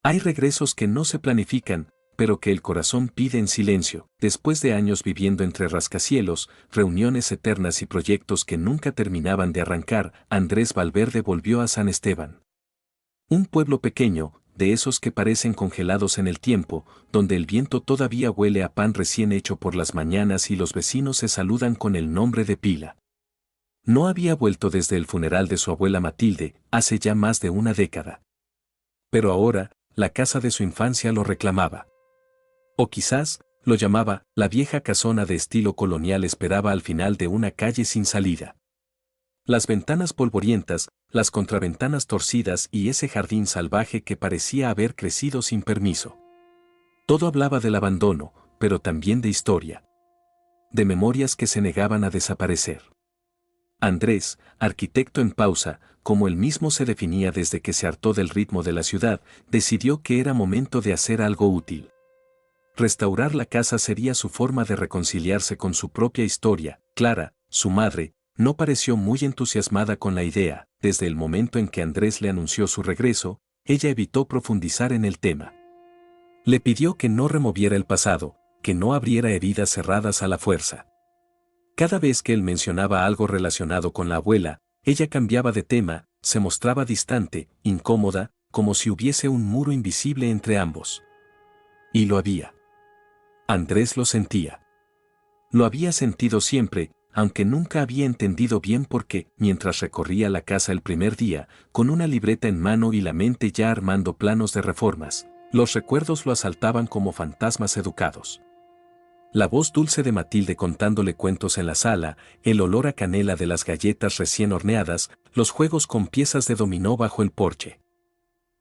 Hay regresos que no se planifican, pero que el corazón pide en silencio. Después de años viviendo entre rascacielos, reuniones eternas y proyectos que nunca terminaban de arrancar, Andrés Valverde volvió a San Esteban. Un pueblo pequeño, de esos que parecen congelados en el tiempo, donde el viento todavía huele a pan recién hecho por las mañanas y los vecinos se saludan con el nombre de pila. No había vuelto desde el funeral de su abuela Matilde, hace ya más de una década. Pero ahora, la casa de su infancia lo reclamaba. O quizás, lo llamaba, la vieja casona de estilo colonial esperaba al final de una calle sin salida. Las ventanas polvorientas, las contraventanas torcidas y ese jardín salvaje que parecía haber crecido sin permiso. Todo hablaba del abandono, pero también de historia. De memorias que se negaban a desaparecer. Andrés, arquitecto en pausa, como él mismo se definía desde que se hartó del ritmo de la ciudad, decidió que era momento de hacer algo útil. Restaurar la casa sería su forma de reconciliarse con su propia historia. Clara, su madre, no pareció muy entusiasmada con la idea. Desde el momento en que Andrés le anunció su regreso, ella evitó profundizar en el tema. Le pidió que no removiera el pasado, que no abriera heridas cerradas a la fuerza. Cada vez que él mencionaba algo relacionado con la abuela, ella cambiaba de tema, se mostraba distante, incómoda, como si hubiese un muro invisible entre ambos. Y lo había. Andrés lo sentía. Lo había sentido siempre, aunque nunca había entendido bien por qué. Mientras recorría la casa el primer día, con una libreta en mano y la mente ya armando planos de reformas, los recuerdos lo asaltaban como fantasmas educados. La voz dulce de Matilde contándole cuentos en la sala, el olor a canela de las galletas recién horneadas, los juegos con piezas de dominó bajo el porche.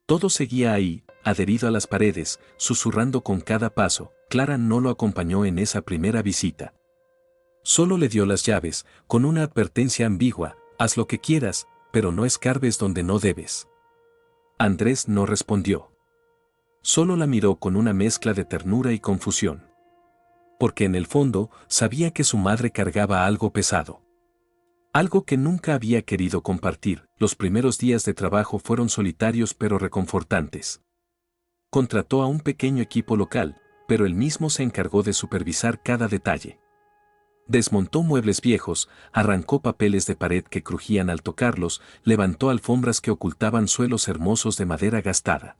Todo seguía ahí, adherido a las paredes, susurrando con cada paso. Clara no lo acompañó en esa primera visita. Solo le dio las llaves, con una advertencia ambigua: haz lo que quieras, pero no escarbes donde no debes. Andrés no respondió. Solo la miró con una mezcla de ternura y confusión. Porque en el fondo, sabía que su madre cargaba algo pesado. Algo que nunca había querido compartir. Los primeros días de trabajo fueron solitarios pero reconfortantes. Contrató a un pequeño equipo local, pero él mismo se encargó de supervisar cada detalle. Desmontó muebles viejos, arrancó papeles de pared que crujían al tocarlos, levantó alfombras que ocultaban suelos hermosos de madera gastada.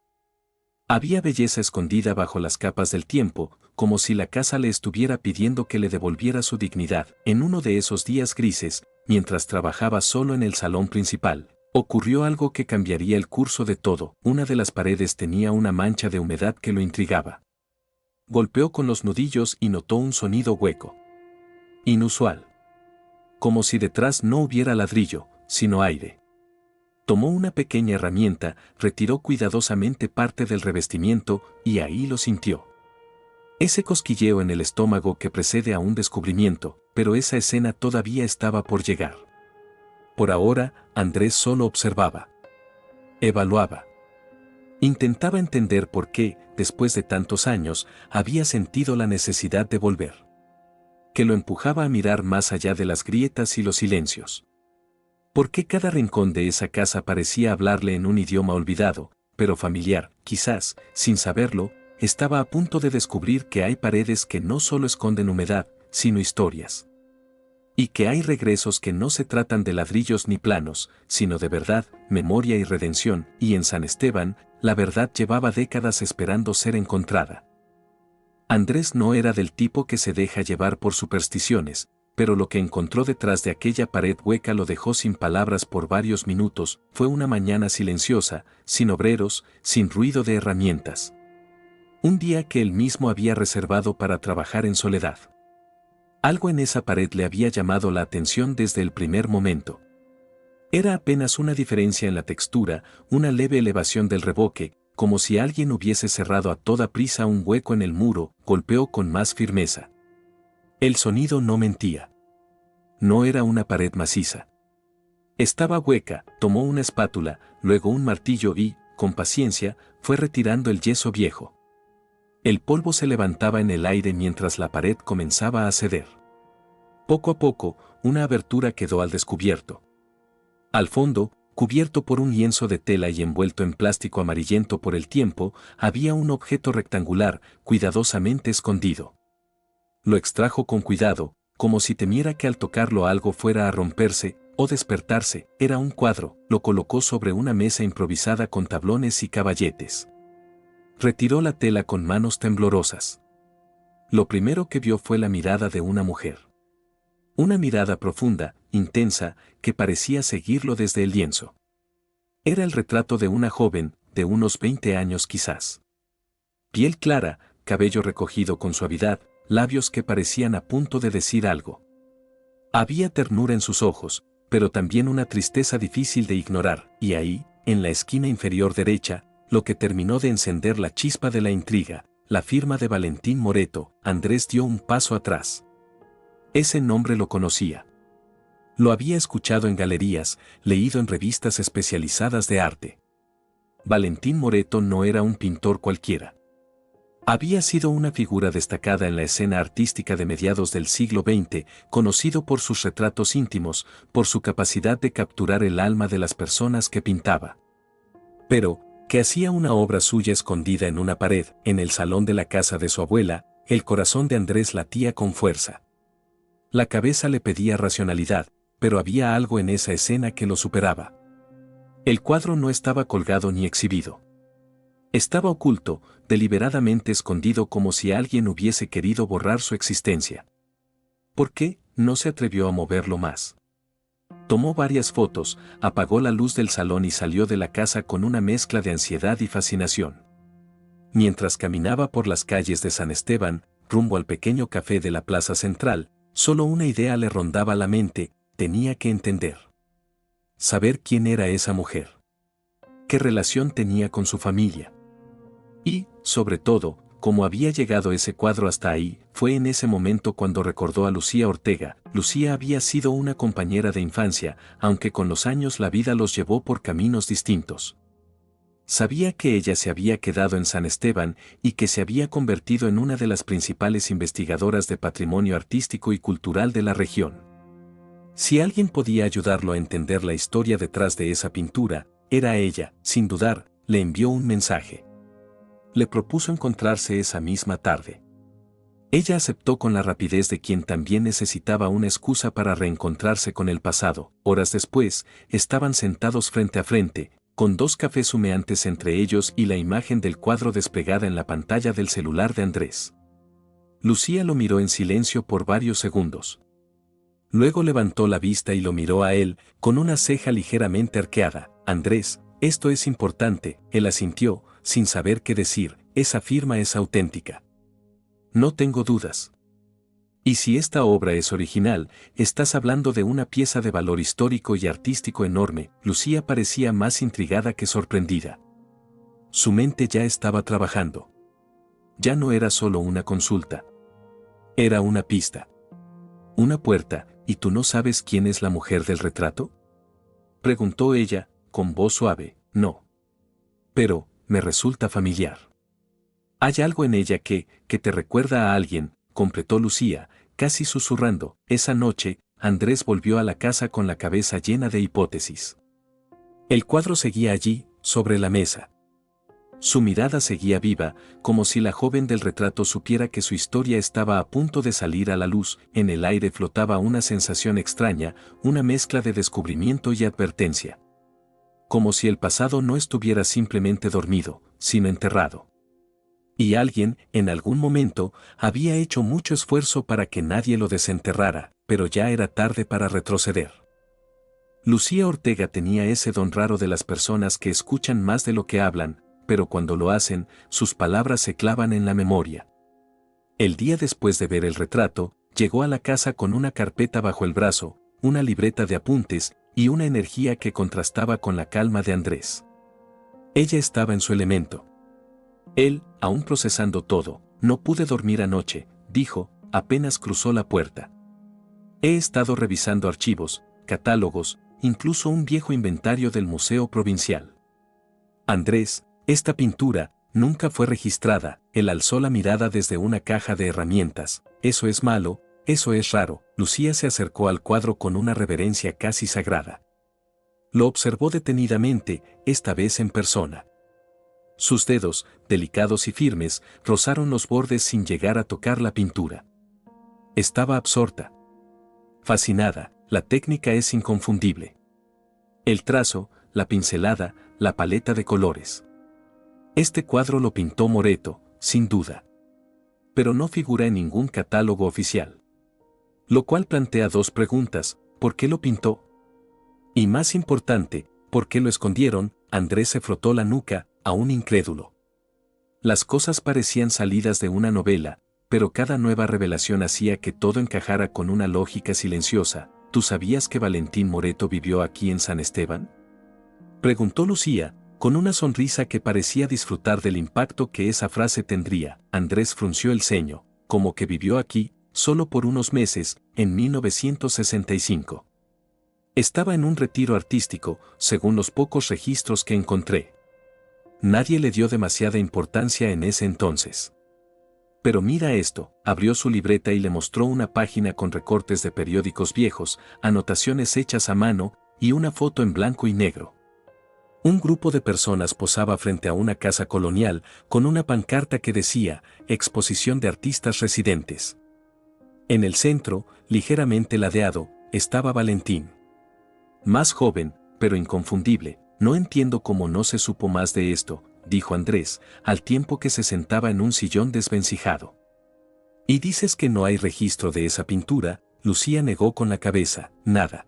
Había belleza escondida bajo las capas del tiempo, como si la casa le estuviera pidiendo que le devolviera su dignidad. En uno de esos días grises, mientras trabajaba solo en el salón principal, ocurrió algo que cambiaría el curso de todo. Una de las paredes tenía una mancha de humedad que lo intrigaba. Golpeó con los nudillos y notó un sonido hueco. Inusual. Como si detrás no hubiera ladrillo, sino aire. Tomó una pequeña herramienta, retiró cuidadosamente parte del revestimiento y ahí lo sintió. Ese cosquilleo en el estómago que precede a un descubrimiento, pero esa escena todavía estaba por llegar. Por ahora, Andrés solo observaba. Evaluaba. Intentaba entender por qué, después de tantos años, había sentido la necesidad de volver. Que lo empujaba a mirar más allá de las grietas y los silencios. ¿Por qué cada rincón de esa casa parecía hablarle en un idioma olvidado, pero familiar? Quizás, sin saberlo, estaba a punto de descubrir que hay paredes que no solo esconden humedad, sino historias. Y que hay regresos que no se tratan de ladrillos ni planos, sino de verdad, memoria y redención. Y en San Esteban, la verdad llevaba décadas esperando ser encontrada. Andrés no era del tipo que se deja llevar por supersticiones, pero lo que encontró detrás de aquella pared hueca lo dejó sin palabras por varios minutos. Fue una mañana silenciosa, sin obreros, sin ruido de herramientas. Un día que él mismo había reservado para trabajar en soledad. Algo en esa pared le había llamado la atención desde el primer momento. Era apenas una diferencia en la textura, una leve elevación del revoque, como si alguien hubiese cerrado a toda prisa un hueco en el muro. Golpeó con más firmeza. El sonido no mentía. No era una pared maciza. Estaba hueca. Tomó una espátula, luego un martillo y, con paciencia, fue retirando el yeso viejo. El polvo se levantaba en el aire mientras la pared comenzaba a ceder. Poco a poco, una abertura quedó al descubierto. Al fondo, Cubierto por un lienzo de tela y envuelto en plástico amarillento por el tiempo, había un objeto rectangular, cuidadosamente escondido. Lo extrajo con cuidado, como si temiera que al tocarlo algo fuera a romperse o despertarse. Era un cuadro, lo colocó sobre una mesa improvisada con tablones y caballetes. Retiró la tela con manos temblorosas. Lo primero que vio fue la mirada de una mujer. Una mirada profunda, intensa, que parecía seguirlo desde el lienzo. Era el retrato de una joven, de unos 20 años quizás. Piel clara, cabello recogido con suavidad, labios que parecían a punto de decir algo. Había ternura en sus ojos, pero también una tristeza difícil de ignorar, y ahí, en la esquina inferior derecha, lo que terminó de encender la chispa de la intriga, la firma de Valentín Moreto. Andrés dio un paso atrás. Ese nombre lo conocía. Lo había escuchado en galerías, leído en revistas especializadas de arte. Valentín Moreto no era un pintor cualquiera. Había sido una figura destacada en la escena artística de mediados del siglo XX, conocido por sus retratos íntimos, por su capacidad de capturar el alma de las personas que pintaba. Pero, que hacía una obra suya escondida en una pared, en el salón de la casa de su abuela, el corazón de Andrés latía con fuerza. La cabeza le pedía racionalidad, pero había algo en esa escena que lo superaba. El cuadro no estaba colgado ni exhibido. Estaba oculto, deliberadamente escondido, como si alguien hubiese querido borrar su existencia. ¿Por qué? No se atrevió a moverlo más. Tomó varias fotos, apagó la luz del salón y salió de la casa con una mezcla de ansiedad y fascinación. Mientras caminaba por las calles de San Esteban, rumbo al pequeño café de la plaza central, solo una idea le rondaba la mente: tenía que entender. Saber quién era esa mujer. ¿Qué relación tenía con su familia? Y, sobre todo, cómo había llegado ese cuadro hasta ahí. Fue en ese momento cuando recordó a Lucía Ortega. Lucía había sido una compañera de infancia, aunque con los años la vida los llevó por caminos distintos. Sabía que ella se había quedado en San Esteban y que se había convertido en una de las principales investigadoras de patrimonio artístico y cultural de la región. Si alguien podía ayudarlo a entender la historia detrás de esa pintura, era ella. Sin dudar, le envió un mensaje. Le propuso encontrarse esa misma tarde. Ella aceptó con la rapidez de quien también necesitaba una excusa para reencontrarse con el pasado. Horas después, estaban sentados frente a frente, con 2 cafés humeantes entre ellos y la imagen del cuadro desplegada en la pantalla del celular de Andrés. Lucía lo miró en silencio por varios segundos. Luego levantó la vista y lo miró a él, con una ceja ligeramente arqueada. Andrés, esto es importante. Él asintió, sin saber qué decir. Esa firma es auténtica. No tengo dudas. Y si esta obra es original, estás hablando de una pieza de valor histórico y artístico enorme. Lucía parecía más intrigada que sorprendida. Su mente ya estaba trabajando. Ya no era solo una consulta. Era una pista. Una puerta. ¿Y tú no sabes quién es la mujer del retrato?, preguntó ella, con voz suave. No. Pero, me resulta familiar. Hay algo en ella que te recuerda a alguien, completó Lucía, casi susurrando. Esa noche, Andrés volvió a la casa con la cabeza llena de hipótesis. El cuadro seguía allí, sobre la mesa. Su mirada seguía viva, como si la joven del retrato supiera que su historia estaba a punto de salir a la luz. En el aire flotaba una sensación extraña, una mezcla de descubrimiento y advertencia. Como si el pasado no estuviera simplemente dormido, sino enterrado. Y alguien, en algún momento, había hecho mucho esfuerzo para que nadie lo desenterrara, pero ya era tarde para retroceder. Lucía Ortega tenía ese don raro de las personas que escuchan más de lo que hablan, pero cuando lo hacen, sus palabras se clavan en la memoria. El día después de ver el retrato, llegó a la casa con una carpeta bajo el brazo, una libreta de apuntes y una energía que contrastaba con la calma de Andrés. Ella estaba en su elemento. Él, aún procesando todo. No pude dormir anoche, dijo, apenas cruzó la puerta. He estado revisando archivos, catálogos, incluso un viejo inventario del Museo Provincial. Andrés, esta pintura nunca fue registrada. Él alzó la mirada desde una caja de herramientas. Eso es malo, eso es raro. Lucía se acercó al cuadro con una reverencia casi sagrada. Lo observó detenidamente, esta vez en persona. Sus dedos, delicados y firmes, rozaron los bordes sin llegar a tocar la pintura. Estaba absorta. Fascinada, la técnica es inconfundible. El trazo, la pincelada, la paleta de colores. Este cuadro lo pintó Moreto, sin duda. Pero no figura en ningún catálogo oficial. Lo cual plantea dos preguntas: ¿por qué lo pintó? Y más importante, ¿por qué lo escondieron? Andrés se frotó la nuca, aún incrédulo. Las cosas parecían salidas de una novela, pero cada nueva revelación hacía que todo encajara con una lógica silenciosa. ¿Tú sabías que Valentín Moreto vivió aquí en San Esteban?, preguntó Lucía, con una sonrisa que parecía disfrutar del impacto que esa frase tendría. Andrés frunció el ceño, como que vivió aquí, solo por unos meses, en 1965. Estaba en un retiro artístico, según los pocos registros que encontré. Nadie le dio demasiada importancia en ese entonces. Pero mira esto, abrió su libreta y le mostró una página con recortes de periódicos viejos, anotaciones hechas a mano, y una foto en blanco y negro. Un grupo de personas posaba frente a una casa colonial, con una pancarta que decía, Exposición de Artistas Residentes. En el centro, ligeramente ladeado, estaba Valentín. Más joven, pero inconfundible. No entiendo cómo no se supo más de esto, dijo Andrés, al tiempo que se sentaba en un sillón desvencijado. ¿Y dices que no hay registro de esa pintura? Lucía negó con la cabeza, nada.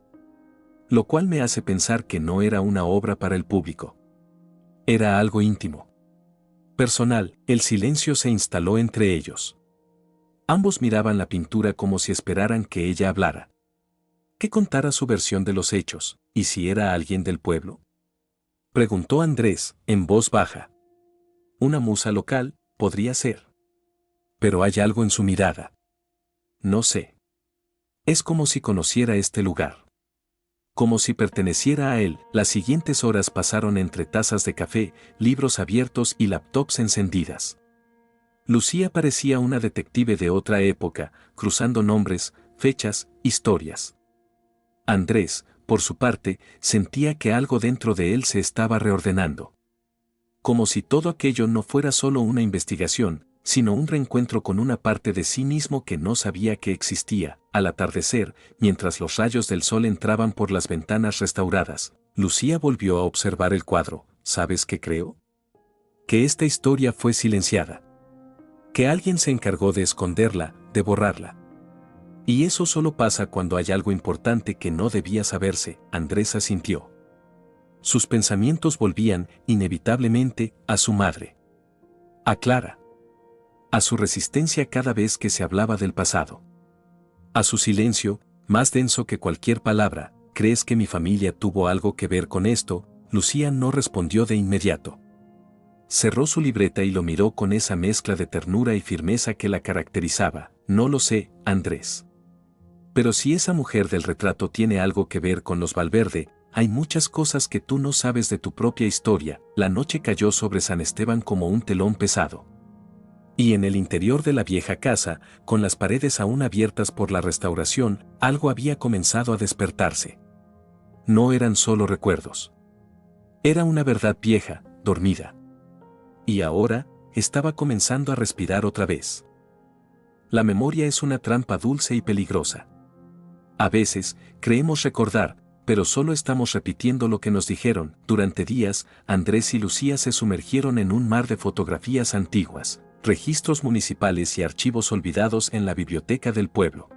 Lo cual me hace pensar que no era una obra para el público. Era algo íntimo. Personal. El silencio se instaló entre ellos. Ambos miraban la pintura como si esperaran que ella hablara. Que contara su versión de los hechos, ¿y si era alguien del pueblo?, preguntó Andrés, en voz baja. Una musa local, podría ser. Pero hay algo en su mirada. No sé. Es como si conociera este lugar. Como si perteneciera a él. Las siguientes horas pasaron entre tazas de café, libros abiertos y laptops encendidas. Lucía parecía una detective de otra época, cruzando nombres, fechas, historias. Andrés, por su parte, sentía que algo dentro de él se estaba reordenando. Como si todo aquello no fuera solo una investigación, sino un reencuentro con una parte de sí mismo que no sabía que existía. Al atardecer, mientras los rayos del sol entraban por las ventanas restauradas, Lucía volvió a observar el cuadro. ¿Sabes qué creo? Que esta historia fue silenciada. Que alguien se encargó de esconderla, de borrarla. Y eso solo pasa cuando hay algo importante que no debía saberse. Andrés asintió. Sus pensamientos volvían, inevitablemente, a su madre. A Clara. A su resistencia cada vez que se hablaba del pasado. A su silencio, más denso que cualquier palabra. ¿Crees que mi familia tuvo algo que ver con esto? Lucía no respondió de inmediato. Cerró su libreta y lo miró con esa mezcla de ternura y firmeza que la caracterizaba. No lo sé, Andrés. Pero si esa mujer del retrato tiene algo que ver con los Valverde, hay muchas cosas que tú no sabes de tu propia historia. La noche cayó sobre San Esteban como un telón pesado. Y en el interior de la vieja casa, con las paredes aún abiertas por la restauración, algo había comenzado a despertarse. No eran solo recuerdos. Era una verdad vieja, dormida. Y ahora, estaba comenzando a respirar otra vez. La memoria es una trampa dulce y peligrosa. A veces, creemos recordar, pero solo estamos repitiendo lo que nos dijeron. Durante días, Andrés y Lucía se sumergieron en un mar de fotografías antiguas, registros municipales y archivos olvidados en la biblioteca del pueblo.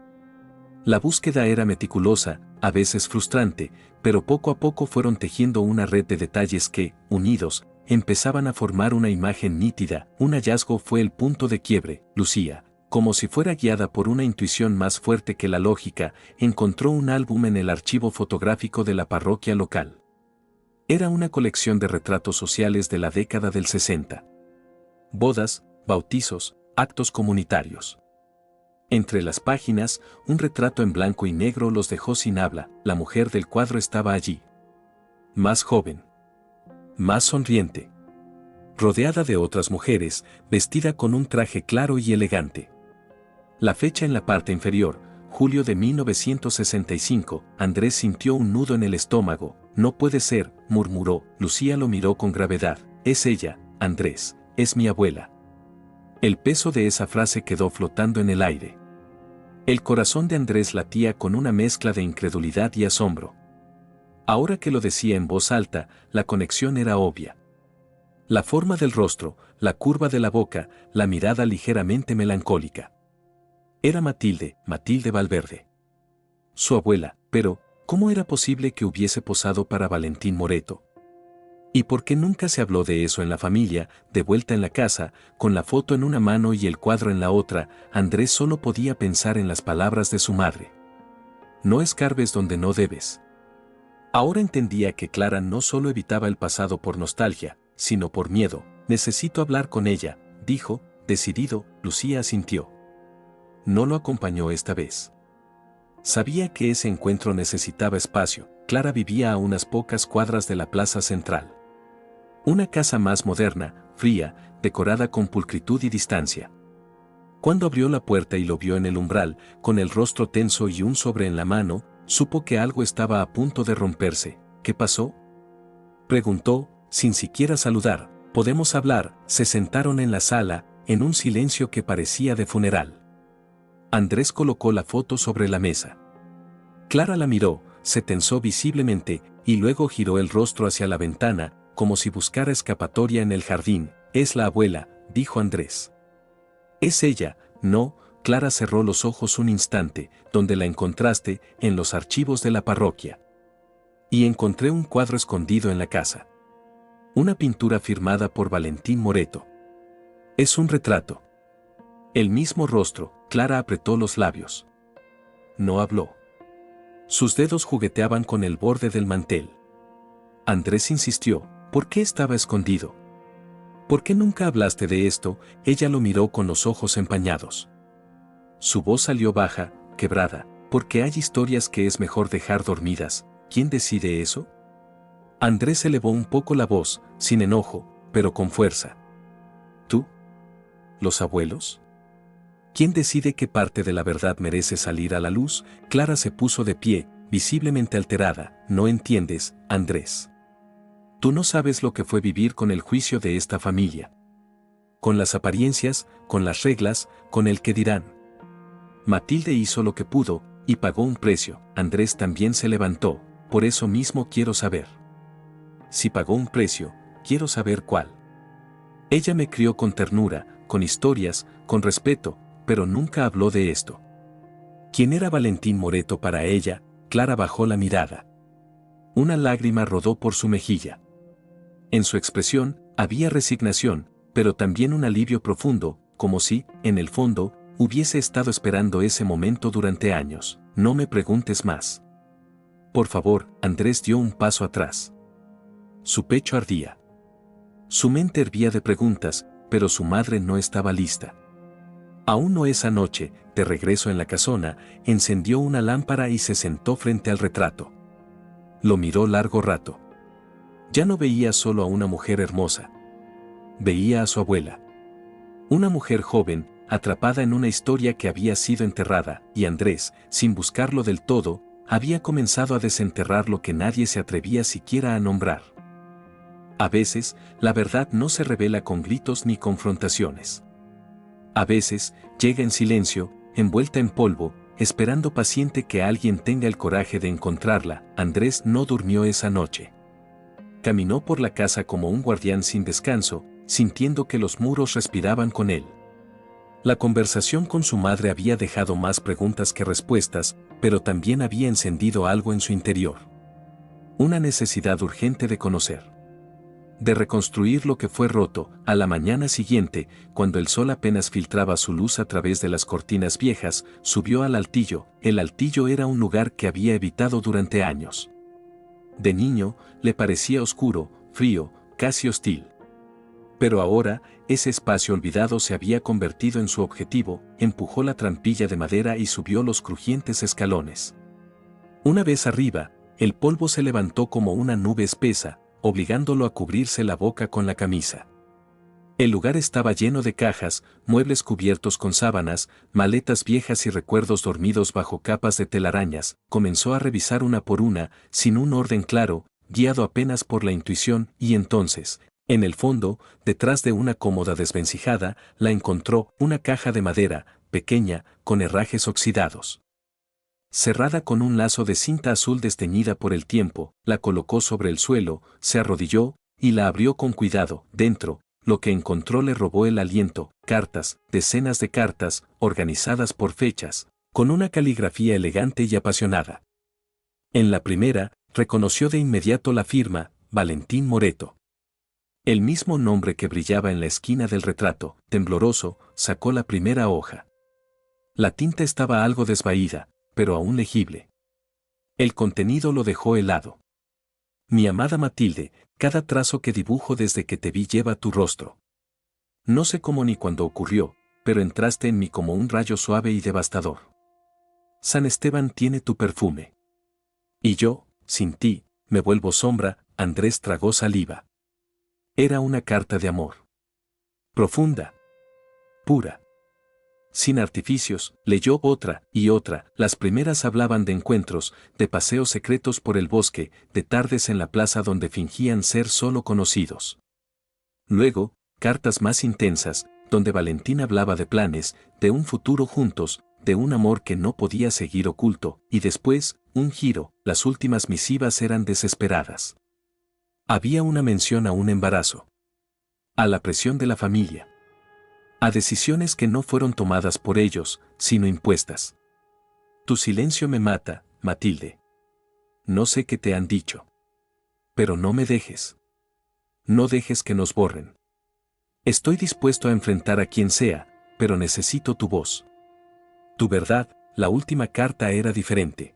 La búsqueda era meticulosa, a veces frustrante, pero poco a poco fueron tejiendo una red de detalles que, unidos, empezaban a formar una imagen nítida. Un hallazgo fue el punto de quiebre. Lucía, como si fuera guiada por una intuición más fuerte que la lógica, encontró un álbum en el archivo fotográfico de la parroquia local. Era una colección de retratos sociales de la década del 60. Bodas, bautizos, actos comunitarios. Entre las páginas, un retrato en blanco y negro los dejó sin habla. La mujer del cuadro estaba allí. Más joven. Más sonriente. Rodeada de otras mujeres, vestida con un traje claro y elegante. La fecha en la parte inferior, julio de 1965, Andrés sintió un nudo en el estómago. No puede ser, murmuró. Lucía lo miró con gravedad. Es ella, Andrés, es mi abuela. El peso de esa frase quedó flotando en el aire. El corazón de Andrés latía con una mezcla de incredulidad y asombro. Ahora que lo decía en voz alta, la conexión era obvia. La forma del rostro, la curva de la boca, la mirada ligeramente melancólica. Era Matilde, Matilde Valverde. Su abuela, pero, ¿cómo era posible que hubiese posado para Valentín Moreto? ¿Y por qué nunca se habló de eso en la familia, de vuelta en la casa, con la foto en una mano y el cuadro en la otra? Andrés solo podía pensar en las palabras de su madre. No escarbes donde no debes. Ahora entendía que Clara no solo evitaba el pasado por nostalgia, sino por miedo. Necesito hablar con ella, dijo, decidido. Lucía asintió. No lo acompañó esta vez. Sabía que ese encuentro necesitaba espacio. Clara vivía a unas pocas cuadras de la plaza central. Una casa más moderna, fría, decorada con pulcritud y distancia. Cuando abrió la puerta y lo vio en el umbral, con el rostro tenso y un sobre en la mano, supo que algo estaba a punto de romperse. ¿Qué pasó?, preguntó, sin siquiera saludar. ¿Podemos hablar? Se sentaron en la sala, en un silencio que parecía de funeral. Andrés colocó la foto sobre la mesa. Clara la miró, se tensó visiblemente, y luego giró el rostro hacia la ventana, como si buscara escapatoria en el jardín. Es la abuela, dijo Andrés. Es ella, no. Clara cerró los ojos un instante. ¿Dónde la encontraste? En los archivos de la parroquia. Y encontré un cuadro escondido en la casa. Una pintura firmada por Valentín Moreto. Es un retrato. El mismo rostro. Clara apretó los labios. No habló. Sus dedos jugueteaban con el borde del mantel. Andrés insistió. ¿Por qué estaba escondido? ¿Por qué nunca hablaste de esto? Ella lo miró con los ojos empañados. Su voz salió baja, quebrada. Porque hay historias que es mejor dejar dormidas. ¿Quién decide eso? Andrés elevó un poco la voz, sin enojo, pero con fuerza. ¿Tú? ¿Los abuelos? ¿Quién decide qué parte de la verdad merece salir a la luz? Clara se puso de pie, visiblemente alterada. No entiendes, Andrés. Tú no sabes lo que fue vivir con el juicio de esta familia. Con las apariencias, con las reglas, con el que dirán. Matilde hizo lo que pudo, y pagó un precio. Andrés también se levantó. Por eso mismo quiero saber. Si pagó un precio, quiero saber cuál. Ella me crió con ternura, con historias, con respeto, pero nunca habló de esto. ¿Quién era Valentín Moreto para ella? Clara bajó la mirada. Una lágrima rodó por su mejilla. En su expresión, había resignación, pero también un alivio profundo, como si, en el fondo, hubiese estado esperando ese momento durante años. No me preguntes más. Por favor, Andrés dio un paso atrás. Su pecho ardía. Su mente hervía de preguntas, pero su madre no estaba lista. Aún no esa noche, de regreso en la casona, encendió una lámpara y se sentó frente al retrato. Lo miró largo rato. Ya no veía solo a una mujer hermosa. Veía a su abuela. Una mujer joven, atrapada en una historia que había sido enterrada, y Andrés, sin buscarlo del todo, había comenzado a desenterrar lo que nadie se atrevía siquiera a nombrar. A veces, la verdad no se revela con gritos ni confrontaciones. A veces, llega en silencio, envuelta en polvo, esperando paciente que alguien tenga el coraje de encontrarla. Andrés no durmió esa noche. Caminó por la casa como un guardián sin descanso, sintiendo que los muros respiraban con él. La conversación con su madre había dejado más preguntas que respuestas, pero también había encendido algo en su interior. Una necesidad urgente de conocer. De reconstruir lo que fue roto. A la mañana siguiente, cuando el sol apenas filtraba su luz a través de las cortinas viejas, subió al altillo. El altillo era un lugar que había evitado durante años. De niño, le parecía oscuro, frío, casi hostil. Pero ahora, ese espacio olvidado se había convertido en su objetivo. Empujó la trampilla de madera y subió los crujientes escalones. Una vez arriba, el polvo se levantó como una nube espesa, obligándolo a cubrirse la boca con la camisa. El lugar estaba lleno de cajas, muebles cubiertos con sábanas, maletas viejas y recuerdos dormidos bajo capas de telarañas. Comenzó a revisar una por una, sin un orden claro, guiado apenas por la intuición, y entonces, en el fondo, detrás de una cómoda desvencijada, la encontró una caja de madera, pequeña, con herrajes oxidados. Cerrada con un lazo de cinta azul desteñida por el tiempo, la colocó sobre el suelo, se arrodilló, y la abrió con cuidado. Dentro, lo que encontró le robó el aliento: cartas, decenas de cartas, organizadas por fechas, con una caligrafía elegante y apasionada. En la primera, reconoció de inmediato la firma: Valentín Moreto. El mismo nombre que brillaba en la esquina del retrato. Tembloroso, sacó la primera hoja. La tinta estaba algo desvaída, pero aún legible. El contenido lo dejó helado. Mi amada Matilde, cada trazo que dibujo desde que te vi lleva tu rostro. No sé cómo ni cuándo ocurrió, pero entraste en mí como un rayo suave y devastador. San Esteban tiene tu perfume. Y yo, sin ti, me vuelvo sombra. Andrés tragó saliva. Era una carta de amor. Profunda. Pura. Sin artificios. Leyó otra y otra. Las primeras hablaban de encuentros, de paseos secretos por el bosque, de tardes en la plaza donde fingían ser solo conocidos. Luego, cartas más intensas, donde Valentín hablaba de planes, de un futuro juntos, de un amor que no podía seguir oculto, y después, un giro. Las últimas misivas eran desesperadas. Había una mención a un embarazo. A la presión de la familia. A decisiones que no fueron tomadas por ellos, sino impuestas. Tu silencio me mata, Matilde. No sé qué te han dicho. Pero no me dejes. No dejes que nos borren. Estoy dispuesto a enfrentar a quien sea, pero necesito tu voz. Tu verdad. La última carta era diferente.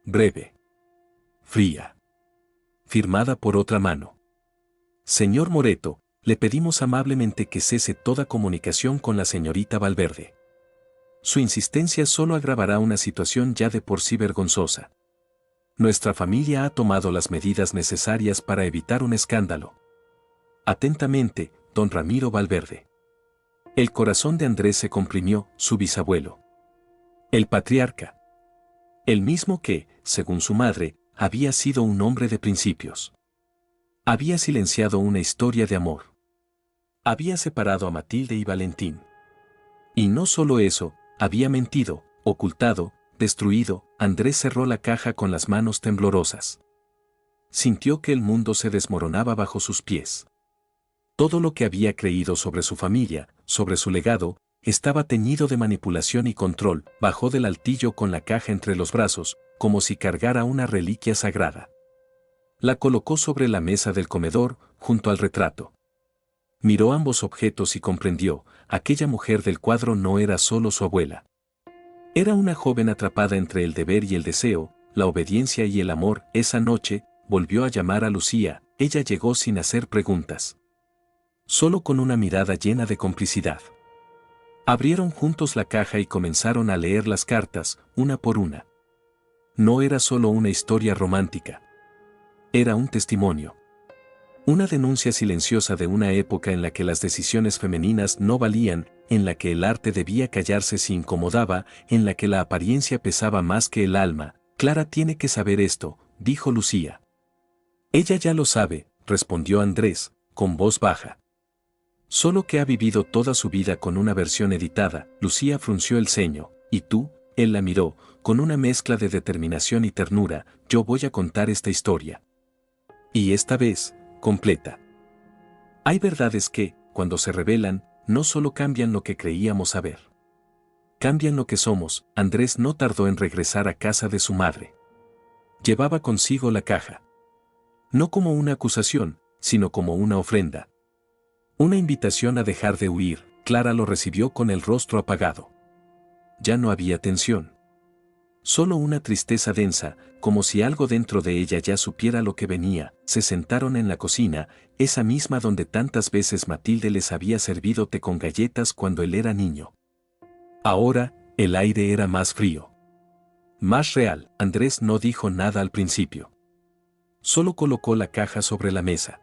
Breve. Fría. Firmada por otra mano. Señor Moreto, le pedimos amablemente que cese toda comunicación con la señorita Valverde. Su insistencia solo agravará una situación ya de por sí vergonzosa. Nuestra familia ha tomado las medidas necesarias para evitar un escándalo. Atentamente, don Ramiro Valverde. El corazón de Andrés se comprimió. Su bisabuelo. El patriarca. El mismo que, según su madre, había sido un hombre de principios. Había silenciado una historia de amor. Había separado a Matilde y Valentín. Y no solo eso, había mentido, ocultado, destruido. Andrés cerró la caja con las manos temblorosas. Sintió que el mundo se desmoronaba bajo sus pies. Todo lo que había creído sobre su familia, sobre su legado, estaba teñido de manipulación y control. Bajó del altillo con la caja entre los brazos, como si cargara una reliquia sagrada. La colocó sobre la mesa del comedor, junto al retrato. Miró ambos objetos y comprendió: aquella mujer del cuadro no era solo su abuela. Era una joven atrapada entre el deber y el deseo, la obediencia y el amor. Esa noche, volvió a llamar a Lucía. Ella llegó sin hacer preguntas. Solo con una mirada llena de complicidad. Abrieron juntos la caja y comenzaron a leer las cartas, una por una. No era solo una historia romántica. Era un testimonio. Una denuncia silenciosa de una época en la que las decisiones femeninas no valían, en la que el arte debía callarse si incomodaba, en la que la apariencia pesaba más que el alma. Clara tiene que saber esto, dijo Lucía. Ella ya lo sabe, respondió Andrés, con voz baja. Solo que ha vivido toda su vida con una versión editada. Lucía frunció el ceño. ¿Y tú? Él la miró, con una mezcla de determinación y ternura. Yo voy a contar esta historia. Y esta vez, completa. Hay verdades que, cuando se revelan, no solo cambian lo que creíamos saber. Cambian lo que somos. Andrés no tardó en regresar a casa de su madre. Llevaba consigo la caja. No como una acusación, sino como una ofrenda. Una invitación a dejar de huir. Clara lo recibió con el rostro apagado. Ya no había tensión. Solo una tristeza densa, como si algo dentro de ella ya supiera lo que venía. Se sentaron en la cocina, esa misma donde tantas veces Matilde les había servido té con galletas cuando él era niño. Ahora, el aire era más frío. Más real. Andrés no dijo nada al principio. Solo colocó la caja sobre la mesa.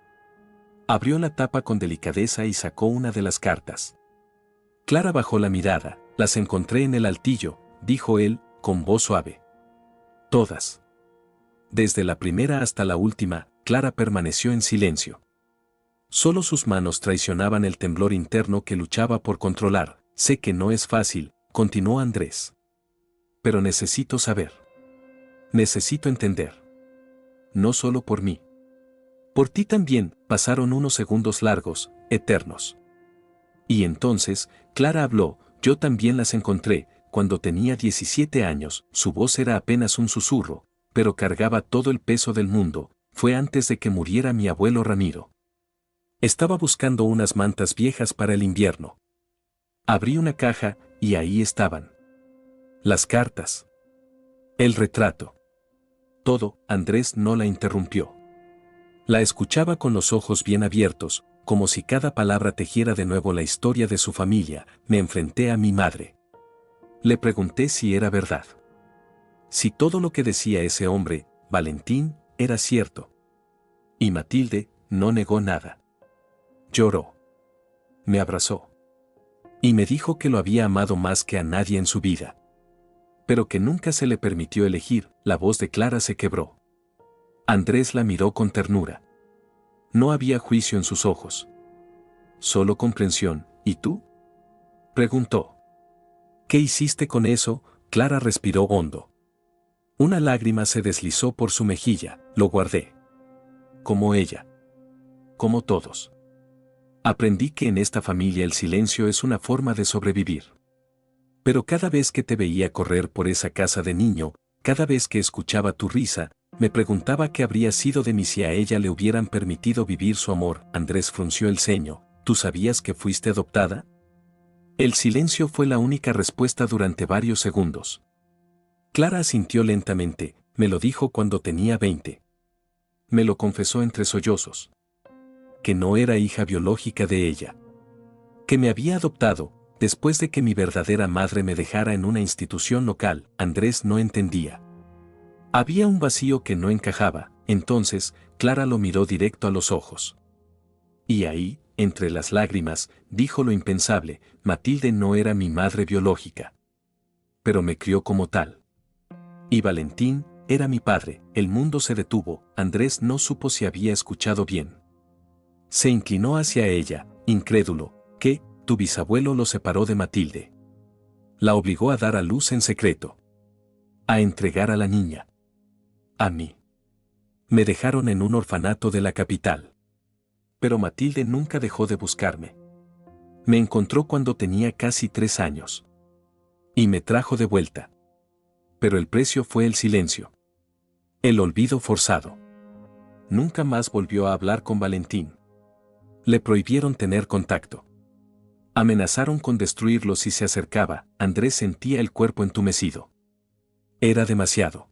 Abrió la tapa con delicadeza y sacó una de las cartas. Clara bajó la mirada. Las encontré en el altillo, dijo él, con voz suave. Todas. Desde la primera hasta la última, Clara permaneció en silencio. Solo sus manos traicionaban el temblor interno que luchaba por controlar. Sé que no es fácil, continuó Andrés. Pero necesito saber. Necesito entender. No solo por mí. Por ti también. Pasaron unos segundos largos, eternos. Y entonces, Clara habló. Yo también las encontré. Cuando tenía 17 años, su voz era apenas un susurro, pero cargaba todo el peso del mundo. Fue antes de que muriera mi abuelo Ramiro. Estaba buscando unas mantas viejas para el invierno. Abrí una caja, y ahí estaban. Las cartas. El retrato. Todo. Andrés no la interrumpió. La escuchaba con los ojos bien abiertos, como si cada palabra tejiera de nuevo la historia de su familia. Me enfrenté a mi madre. Le pregunté si era verdad. Si todo lo que decía ese hombre, Valentín, era cierto. Y Matilde no negó nada. Lloró. Me abrazó. Y me dijo que lo había amado más que a nadie en su vida. Pero que nunca se le permitió elegir. La voz de Clara se quebró. Andrés la miró con ternura. No había juicio en sus ojos. Solo comprensión. ¿Y tú? Preguntó. ¿Qué hiciste con eso? Clara respiró hondo. Una lágrima se deslizó por su mejilla. Lo guardé. Como ella. Como todos. Aprendí que en esta familia el silencio es una forma de sobrevivir. Pero cada vez que te veía correr por esa casa de niño, cada vez que escuchaba tu risa, me preguntaba qué habría sido de mí si a ella le hubieran permitido vivir su amor. Andrés frunció el ceño. ¿Tú sabías que fuiste adoptada? El silencio fue la única respuesta durante varios segundos. Clara asintió lentamente. Me lo dijo cuando tenía 20. Me lo confesó entre sollozos. Que no era hija biológica de ella. Que me había adoptado, después de que mi verdadera madre me dejara en una institución local. Andrés no entendía. Había un vacío que no encajaba. Entonces, Clara lo miró directo a los ojos. Y ahí, entre las lágrimas, dijo lo impensable: Matilde no era mi madre biológica. Pero me crió como tal. Y Valentín era mi padre. El mundo se detuvo. Andrés no supo si había escuchado bien. Se inclinó hacia ella, incrédulo. ¿Qué? Tu bisabuelo lo separó de Matilde. La obligó a dar a luz en secreto. A entregar a la niña. A mí. Me dejaron en un orfanato de la capital. Pero Matilde nunca dejó de buscarme. Me encontró cuando tenía casi 3 años. Y me trajo de vuelta. Pero el precio fue el silencio. El olvido forzado. Nunca más volvió a hablar con Valentín. Le prohibieron tener contacto. Amenazaron con destruirlo si se acercaba. Andrés sentía el cuerpo entumecido. Era demasiado.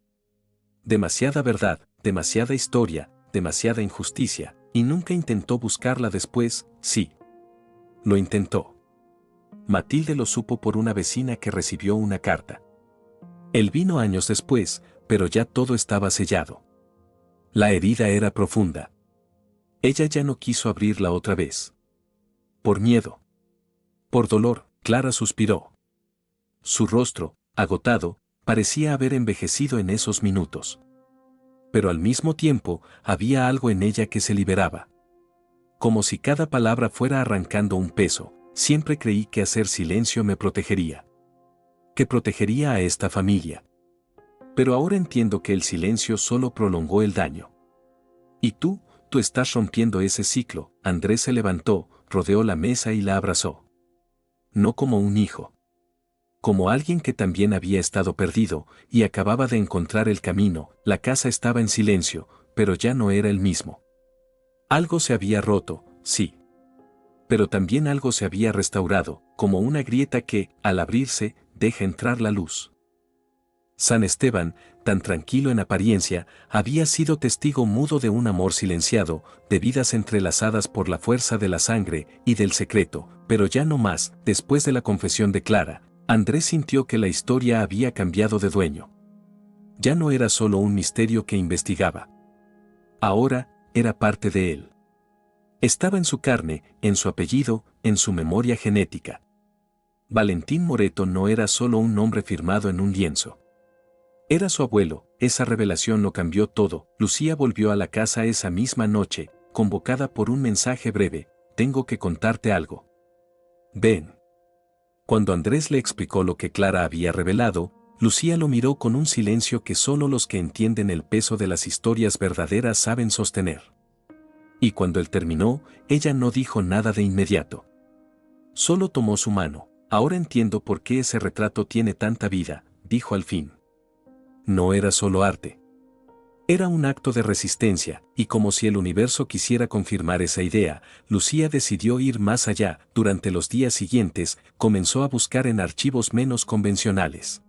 Demasiada verdad, demasiada historia, demasiada injusticia, y nunca intentó buscarla después. Sí. Lo intentó. Matilde lo supo por una vecina que recibió una carta. Él vino años después, pero ya todo estaba sellado. La herida era profunda. Ella ya no quiso abrirla otra vez. Por miedo. Por dolor. Clara suspiró. Su rostro, agotado, parecía haber envejecido en esos minutos. Pero al mismo tiempo, había algo en ella que se liberaba. Como si cada palabra fuera arrancando un peso. Siempre creí que hacer silencio me protegería. Que protegería a esta familia. Pero ahora entiendo que el silencio solo prolongó el daño. Y tú estás rompiendo ese ciclo. Andrés se levantó, rodeó la mesa y la abrazó. No como un hijo. Como alguien que también había estado perdido, y acababa de encontrar el camino. La casa estaba en silencio, pero ya no era el mismo. Algo se había roto, sí. Pero también algo se había restaurado, como una grieta que, al abrirse, deja entrar la luz. San Esteban, tan tranquilo en apariencia, había sido testigo mudo de un amor silenciado, de vidas entrelazadas por la fuerza de la sangre y del secreto, pero ya no más. Después de la confesión de Clara, Andrés sintió que la historia había cambiado de dueño. Ya no era solo un misterio que investigaba. Ahora, era parte de él. Estaba en su carne, en su apellido, en su memoria genética. Valentín Moreto no era solo un nombre firmado en un lienzo. Era su abuelo, esa revelación lo cambió todo. Lucía volvió a la casa esa misma noche, convocada por un mensaje breve: tengo que contarte algo. Ven. Cuando Andrés le explicó lo que Clara había revelado, Lucía lo miró con un silencio que solo los que entienden el peso de las historias verdaderas saben sostener. Y cuando él terminó, ella no dijo nada de inmediato. Solo tomó su mano. Ahora entiendo por qué ese retrato tiene tanta vida, dijo al fin. No era solo arte. Era un acto de resistencia, y como si el universo quisiera confirmar esa idea, Lucía decidió ir más allá. Durante los días siguientes, comenzó a buscar en archivos menos convencionales.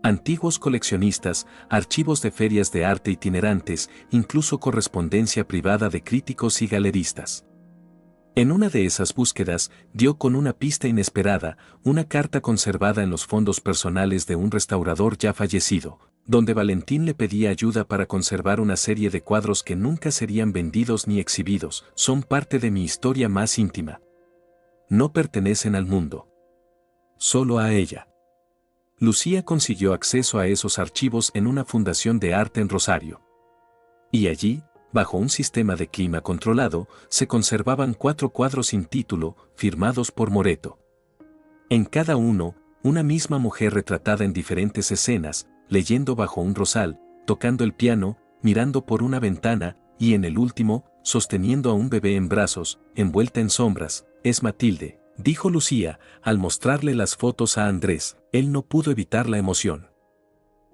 Antiguos coleccionistas, archivos de ferias de arte itinerantes, incluso correspondencia privada de críticos y galeristas. En una de esas búsquedas, dio con una pista inesperada, una carta conservada en los fondos personales de un restaurador ya fallecido, donde Valentín le pedía ayuda para conservar una serie de cuadros que nunca serían vendidos ni exhibidos. Son parte de mi historia más íntima. No pertenecen al mundo. Solo a ella. Lucía consiguió acceso a esos archivos en una fundación de arte en Rosario. Y allí, bajo un sistema de clima controlado, se conservaban 4 cuadros sin título, firmados por Moreto. En cada uno, una misma mujer retratada en diferentes escenas, leyendo bajo un rosal, tocando el piano, mirando por una ventana, y en el último, sosteniendo a un bebé en brazos, envuelta en sombras. Es Matilde, dijo Lucía, al mostrarle las fotos a Andrés. Él no pudo evitar la emoción.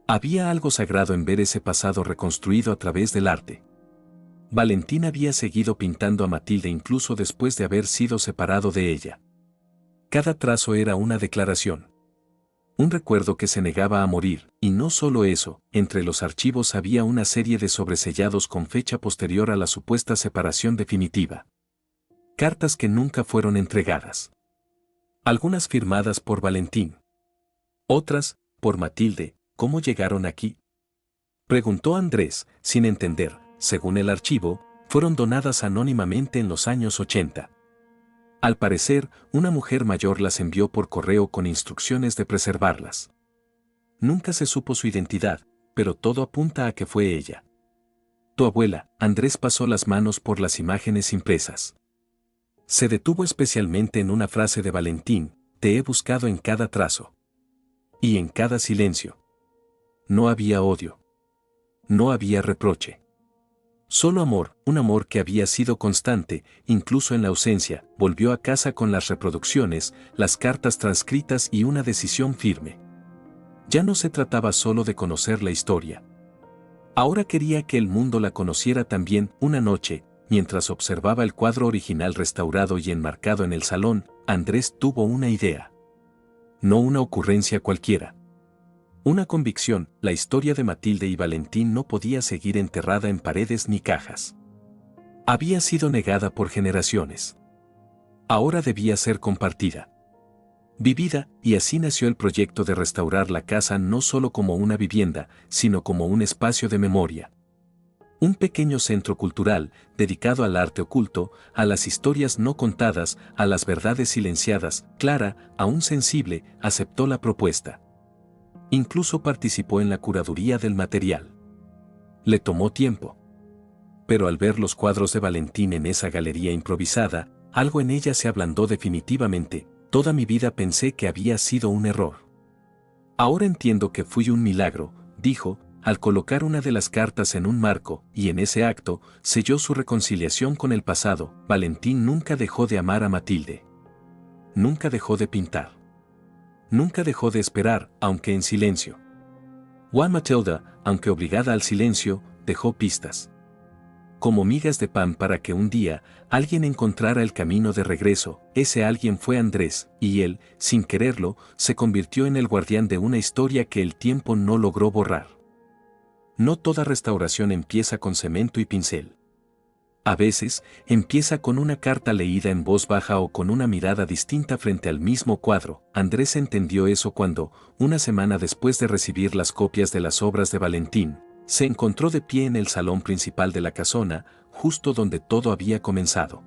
Había algo sagrado en ver ese pasado reconstruido a través del arte. Valentín había seguido pintando a Matilde incluso después de haber sido separado de ella. Cada trazo era una declaración. Un recuerdo que se negaba a morir, y no solo eso, entre los archivos había una serie de sobresellados con fecha posterior a la supuesta separación definitiva. Cartas que nunca fueron entregadas. Algunas firmadas por Valentín. Otras, por Matilde. ¿Cómo llegaron aquí?, preguntó Andrés, sin entender. Según el archivo, fueron donadas anónimamente en los años 80. Al parecer, una mujer mayor las envió por correo con instrucciones de preservarlas. Nunca se supo su identidad, pero todo apunta a que fue ella. Tu abuela. Andrés pasó las manos por las imágenes impresas. Se detuvo especialmente en una frase de Valentín: te he buscado en cada trazo. Y en cada silencio. No había odio. No había reproche. Solo amor, un amor que había sido constante, incluso en la ausencia. Volvió a casa con las reproducciones, las cartas transcritas y una decisión firme. Ya no se trataba solo de conocer la historia. Ahora quería que el mundo la conociera también. Una noche, mientras observaba el cuadro original restaurado y enmarcado en el salón, Andrés tuvo una idea. No una ocurrencia cualquiera. Una convicción: la historia de Matilde y Valentín no podía seguir enterrada en paredes ni cajas. Había sido negada por generaciones. Ahora debía ser compartida. Vivida, y así nació el proyecto de restaurar la casa no solo como una vivienda, sino como un espacio de memoria. Un pequeño centro cultural, dedicado al arte oculto, a las historias no contadas, a las verdades silenciadas. Clara, aún sensible, aceptó la propuesta. Incluso participó en la curaduría del material. Le tomó tiempo. Pero al ver los cuadros de Valentín en esa galería improvisada, algo en ella se ablandó definitivamente. Toda mi vida pensé que había sido un error. Ahora entiendo que fui un milagro, dijo, al colocar una de las cartas en un marco, y en ese acto, selló su reconciliación con el pasado. Valentín nunca dejó de amar a Matilde. Nunca dejó de pintar. Nunca dejó de esperar, aunque en silencio. Juan Matilda, aunque obligada al silencio, dejó pistas. Como migas de pan para que un día, alguien encontrara el camino de regreso. Ese alguien fue Andrés, y él, sin quererlo, se convirtió en el guardián de una historia que el tiempo no logró borrar. No toda restauración empieza con cemento y pincel. A veces, empieza con una carta leída en voz baja o con una mirada distinta frente al mismo cuadro. Andrés entendió eso cuando, una semana después de recibir las copias de las obras de Valentín, se encontró de pie en el salón principal de la casona, justo donde todo había comenzado.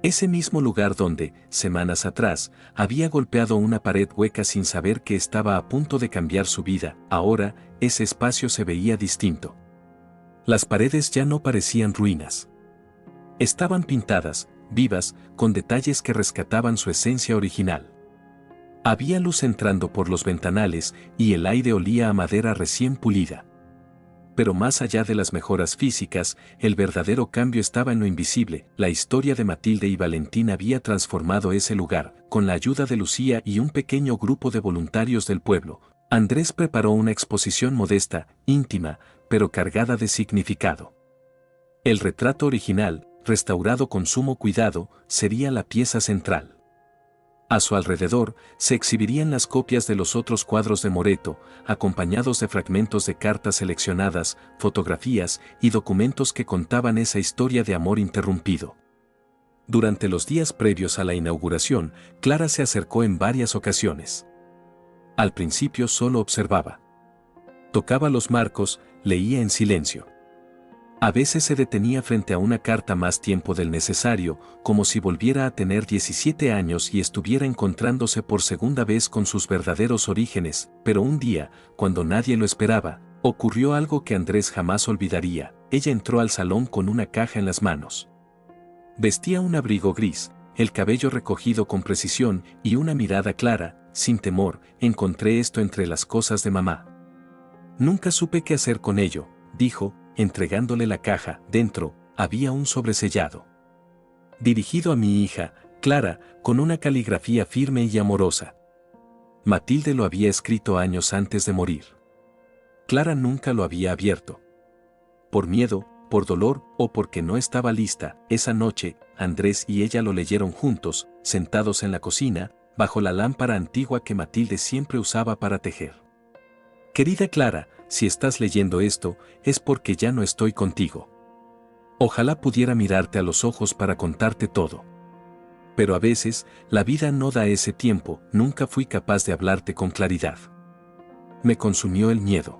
Ese mismo lugar donde, semanas atrás, había golpeado una pared hueca sin saber que estaba a punto de cambiar su vida, ahora, ese espacio se veía distinto. Las paredes ya no parecían ruinas. Estaban pintadas, vivas, con detalles que rescataban su esencia original. Había luz entrando por los ventanales y el aire olía a madera recién pulida. Pero más allá de las mejoras físicas, el verdadero cambio estaba en lo invisible. La historia de Matilde y Valentín había transformado ese lugar. Con la ayuda de Lucía y un pequeño grupo de voluntarios del pueblo, Andrés preparó una exposición modesta, íntima, pero cargada de significado. El retrato original, restaurado con sumo cuidado, sería la pieza central. A su alrededor, se exhibirían las copias de los otros cuadros de Moreto, acompañados de fragmentos de cartas seleccionadas, fotografías y documentos que contaban esa historia de amor interrumpido. Durante los días previos a la inauguración, Clara se acercó en varias ocasiones. Al principio solo observaba. Tocaba los marcos, leía en silencio. A veces se detenía frente a una carta más tiempo del necesario, como si volviera a tener 17 años y estuviera encontrándose por segunda vez con sus verdaderos orígenes, pero un día, cuando nadie lo esperaba, ocurrió algo que Andrés jamás olvidaría. Ella entró al salón con una caja en las manos. Vestía un abrigo gris, el cabello recogido con precisión y una mirada clara, sin temor. Encontré esto entre las cosas de mamá. Nunca supe qué hacer con ello, dijo, entregándole la caja. Dentro, había un sobresellado. Dirigido a mi hija, Clara, con una caligrafía firme y amorosa. Matilde lo había escrito años antes de morir. Clara nunca lo había abierto. Por miedo, por dolor o porque no estaba lista, esa noche, Andrés y ella lo leyeron juntos, sentados en la cocina, bajo la lámpara antigua que Matilde siempre usaba para tejer. Querida Clara, si estás leyendo esto, es porque ya no estoy contigo. Ojalá pudiera mirarte a los ojos para contarte todo. Pero a veces, la vida no da ese tiempo. Nunca fui capaz de hablarte con claridad. Me consumió el miedo.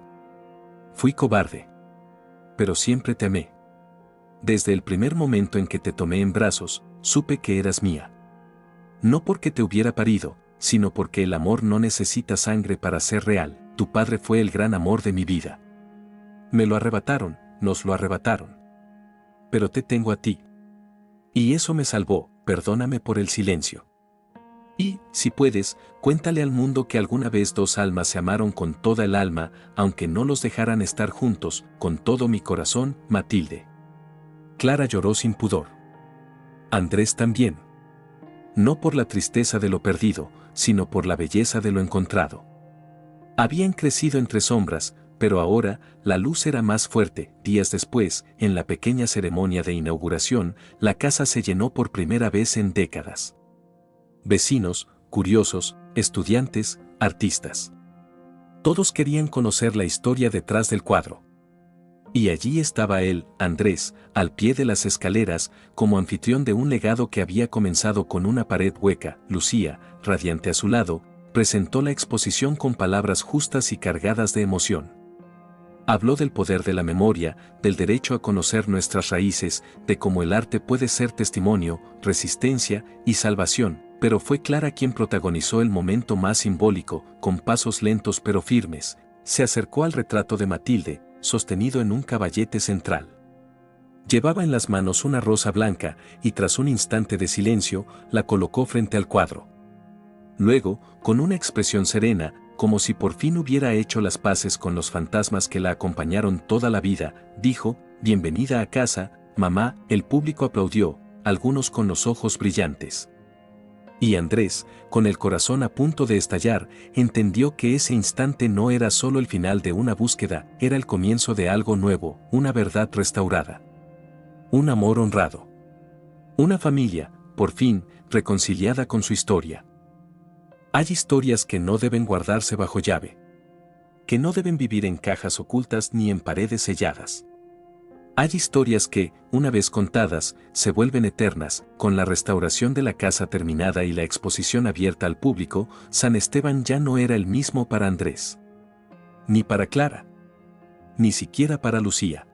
Fui cobarde. Pero siempre te amé. Desde el primer momento en que te tomé en brazos, supe que eras mía. No porque te hubiera parido, sino porque el amor no necesita sangre para ser real. Tu padre fue el gran amor de mi vida. Me lo arrebataron, nos lo arrebataron. Pero te tengo a ti. Y eso me salvó, perdóname por el silencio. Y, si puedes, cuéntale al mundo que alguna vez dos almas se amaron con toda el alma, aunque no los dejaran estar juntos, con todo mi corazón, Matilde. Clara lloró sin pudor. Andrés también. No por la tristeza de lo perdido, sino por la belleza de lo encontrado. Habían crecido entre sombras, pero ahora, la luz era más fuerte. Días después, en la pequeña ceremonia de inauguración, la casa se llenó por primera vez en décadas. Vecinos, curiosos, estudiantes, artistas. Todos querían conocer la historia detrás del cuadro. Y allí estaba él, Andrés, al pie de las escaleras, como anfitrión de un legado que había comenzado con una pared hueca. Lucía, radiante a su lado, presentó la exposición con palabras justas y cargadas de emoción. Habló del poder de la memoria, del derecho a conocer nuestras raíces, de cómo el arte puede ser testimonio, resistencia y salvación, pero fue Clara quien protagonizó el momento más simbólico. Con pasos lentos pero firmes, se acercó al retrato de Matilde, sostenido en un caballete central. Llevaba en las manos una rosa blanca y tras un instante de silencio, la colocó frente al cuadro. Luego, con una expresión serena, como si por fin hubiera hecho las paces con los fantasmas que la acompañaron toda la vida, dijo, «Bienvenida a casa, mamá». El público aplaudió, algunos con los ojos brillantes. Y Andrés, con el corazón a punto de estallar, entendió que ese instante no era solo el final de una búsqueda, era el comienzo de algo nuevo, una verdad restaurada. Un amor honrado. Una familia, por fin, reconciliada con su historia. Hay historias que no deben guardarse bajo llave. Que no deben vivir en cajas ocultas ni en paredes selladas. Hay historias que, una vez contadas, se vuelven eternas. Con la restauración de la casa terminada y la exposición abierta al público, San Esteban ya no era el mismo para Andrés. Ni para Clara. Ni siquiera para Lucía.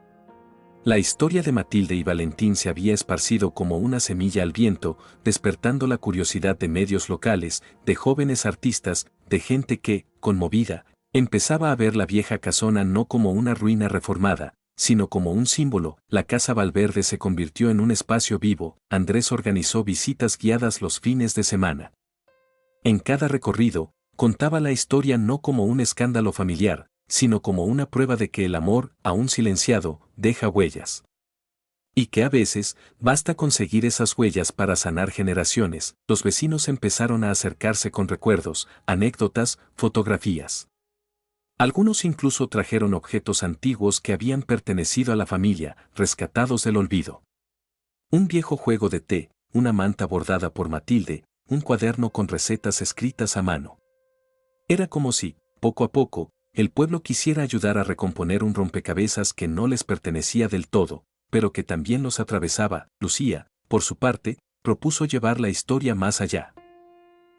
La historia de Matilde y Valentín se había esparcido como una semilla al viento, despertando la curiosidad de medios locales, de jóvenes artistas, de gente que, conmovida, empezaba a ver la vieja casona no como una ruina reformada, sino como un símbolo. La Casa Valverde se convirtió en un espacio vivo. Andrés organizó visitas guiadas los fines de semana. En cada recorrido, contaba la historia no como un escándalo familiar, sino como una prueba de que el amor, aún silenciado, deja huellas. Y que a veces, basta conseguir esas huellas para sanar generaciones. Los vecinos empezaron a acercarse con recuerdos, anécdotas, fotografías. Algunos incluso trajeron objetos antiguos que habían pertenecido a la familia, rescatados del olvido. Un viejo juego de té, una manta bordada por Matilde, un cuaderno con recetas escritas a mano. Era como si, poco a poco, el pueblo quisiera ayudar a recomponer un rompecabezas que no les pertenecía del todo, pero que también los atravesaba. Lucía, por su parte, propuso llevar la historia más allá.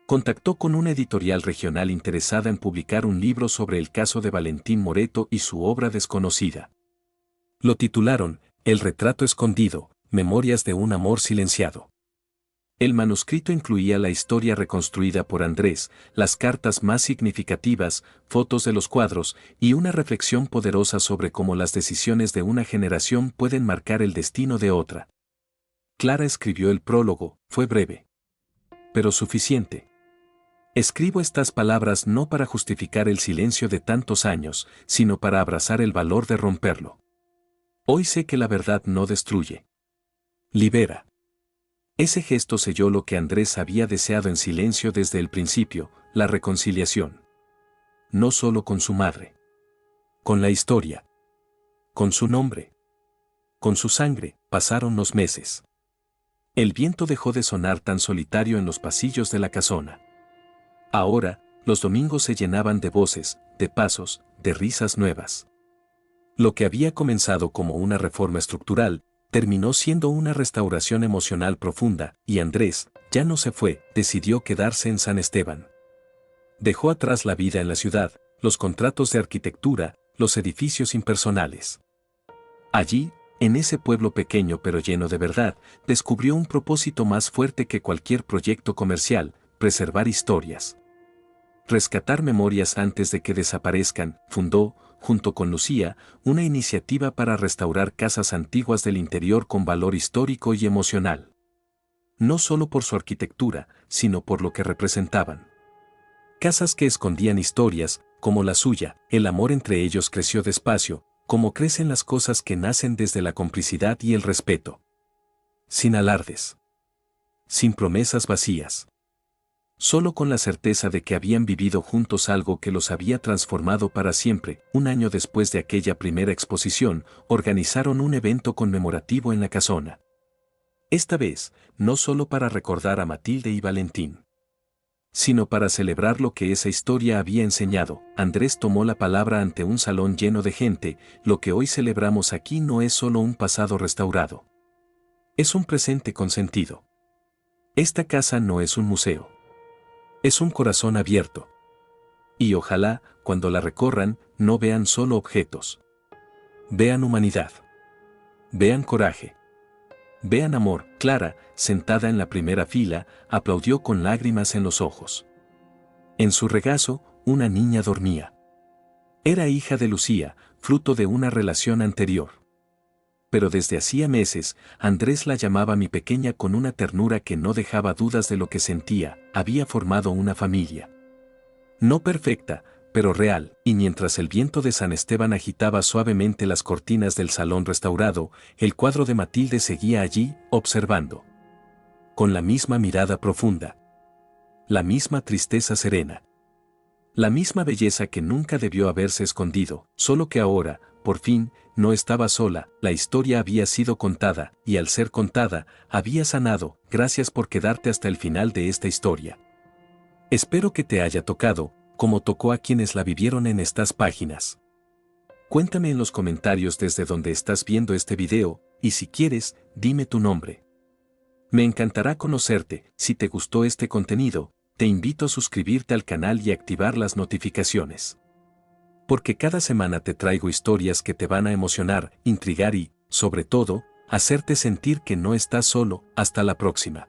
Contactó con una editorial regional interesada en publicar un libro sobre el caso de Valentín Moreto y su obra desconocida. Lo titularon El retrato escondido, Memorias de un amor silenciado. El manuscrito incluía la historia reconstruida por Andrés, las cartas más significativas, fotos de los cuadros y una reflexión poderosa sobre cómo las decisiones de una generación pueden marcar el destino de otra. Clara escribió el prólogo, fue breve, pero suficiente. Escribo estas palabras no para justificar el silencio de tantos años, sino para abrazar el valor de romperlo. Hoy sé que la verdad no destruye. Libera. Ese gesto selló lo que Andrés había deseado en silencio desde el principio, la reconciliación. No solo con su madre. Con la historia. Con su nombre. Con su sangre. Pasaron los meses. El viento dejó de sonar tan solitario en los pasillos de la casona. Ahora, los domingos se llenaban de voces, de pasos, de risas nuevas. Lo que había comenzado como una reforma estructural, terminó siendo una restauración emocional profunda, y Andrés, ya no se fue, decidió quedarse en San Esteban. Dejó atrás la vida en la ciudad, los contratos de arquitectura, los edificios impersonales. Allí, en ese pueblo pequeño pero lleno de verdad, descubrió un propósito más fuerte que cualquier proyecto comercial: preservar historias. Rescatar memorias antes de que desaparezcan. Fundó, junto con Lucía, una iniciativa para restaurar casas antiguas del interior con valor histórico y emocional. No solo por su arquitectura, sino por lo que representaban. Casas que escondían historias, como la suya. El amor entre ellos creció despacio, como crecen las cosas que nacen desde la complicidad y el respeto. Sin alardes. Sin promesas vacías. Solo con la certeza de que habían vivido juntos algo que los había transformado para siempre. Un año después de aquella primera exposición, organizaron un evento conmemorativo en la casona. Esta vez, no solo para recordar a Matilde y Valentín, sino para celebrar lo que esa historia había enseñado. Andrés tomó la palabra ante un salón lleno de gente. Lo que hoy celebramos aquí no es solo un pasado restaurado. Es un presente con sentido. Esta casa no es un museo. Es un corazón abierto. Y ojalá, cuando la recorran, no vean solo objetos. Vean humanidad. Vean coraje. Vean amor. Clara, sentada en la primera fila, aplaudió con lágrimas en los ojos. En su regazo, una niña dormía. Era hija de Lucía, fruto de una relación anterior. Pero desde hacía meses, Andrés la llamaba mi pequeña con una ternura que no dejaba dudas de lo que sentía. Había formado una familia. No perfecta, pero real, y mientras el viento de San Esteban agitaba suavemente las cortinas del salón restaurado, el cuadro de Matilde seguía allí, observando. Con la misma mirada profunda. La misma tristeza serena. La misma belleza que nunca debió haberse escondido, solo que ahora, por fin, no estaba sola. La historia había sido contada, y al ser contada, había sanado. Gracias por quedarte hasta el final de esta historia. Espero que te haya tocado, como tocó a quienes la vivieron en estas páginas. Cuéntame en los comentarios desde donde estás viendo este video, y si quieres, dime tu nombre. Me encantará conocerte. Si te gustó este contenido, te invito a suscribirte al canal y activar las notificaciones. Porque cada semana te traigo historias que te van a emocionar, intrigar y, sobre todo, hacerte sentir que no estás solo. Hasta la próxima.